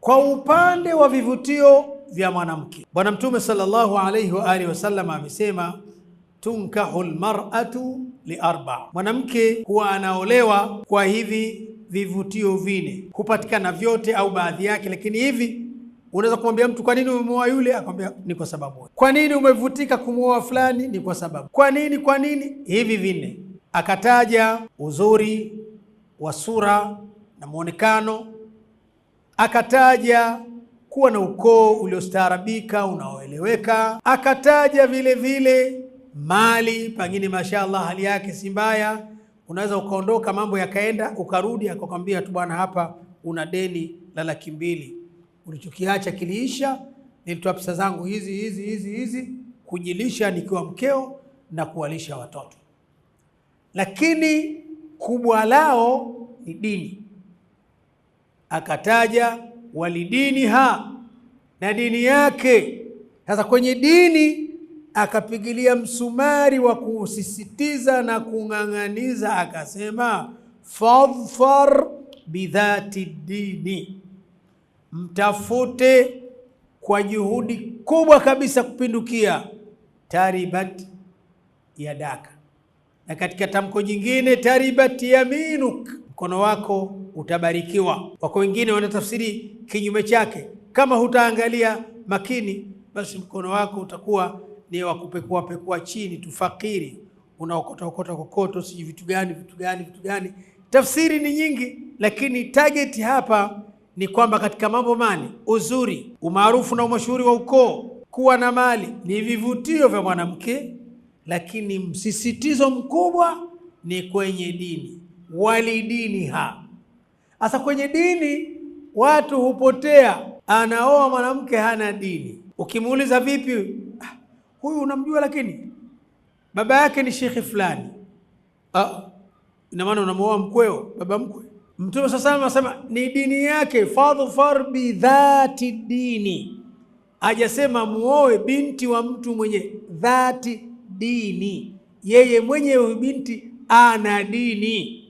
Kwa upande wa vivutio vya mwanamke, Bwana Mtume sallallahu alayhi wa alihi wasallam amesema tunkahul mar'atu li arba, mwanamke huwa anaolewa kwa hivi vivutio vine. Hupatikana vyote au baadhi yake, lakini hivi unaweza kumwambia mtu, kwa nini umeoa yule? Akwambia ni kwa sababu. Kwa nini umevutika kumwoa fulani? Ni kwa sababu. Kwa nini? Hivi vinne. Akataja uzuri wa sura na muonekano, akataja kuwa na ukoo uliostaarabika unaoeleweka, akataja vile vile mali, pengine mashaallah hali yake si mbaya, unaweza ukaondoka mambo yakaenda ukarudi, akakwambia tu bwana, hapa una deni la 200,000, ulichokiacha kiliisha, nilitoa pesa zangu hizi kujilisha nikiwa mkeo na kuwalisha watoto. Lakini kubwa lao ni dini, akataja walidiniha, na dini yake. Sasa kwenye dini akapigilia msumari wa kusisitiza na kung'ang'aniza, akasema fadhfar bidhati dini, mtafute kwa juhudi kubwa kabisa kupindukia, taribat yadaka, na katika tamko jingine taribat yaminuk, mkono wako utabarikiwa. Wako wengine wanatafsiri kinyume chake, kama hutaangalia makini, basi mkono wako utakuwa ni wa kupekua pekua chini tu, fakiri, unaokota kokoto, si vitu gani. Tafsiri ni nyingi, lakini target hapa ni kwamba katika mambo mane, uzuri, umaarufu na umashuhuri wa ukoo, kuwa na mali ni vivutio vya mwanamke, lakini msisitizo mkubwa ni kwenye dini, walidiniha. Sasa kwenye dini watu hupotea, anaoa mwanamke hana dini. Ukimuuliza vipi, huyu unamjua lakini baba yake ni shekhi fulani, ina maana unamuoa mkweo, baba mkwe. Mtume sasa anasema ni dini yake, fadhfar bi dhati dini. Hajasema muoe binti wa mtu mwenye dhati dini, yeye mwenye binti ana dini.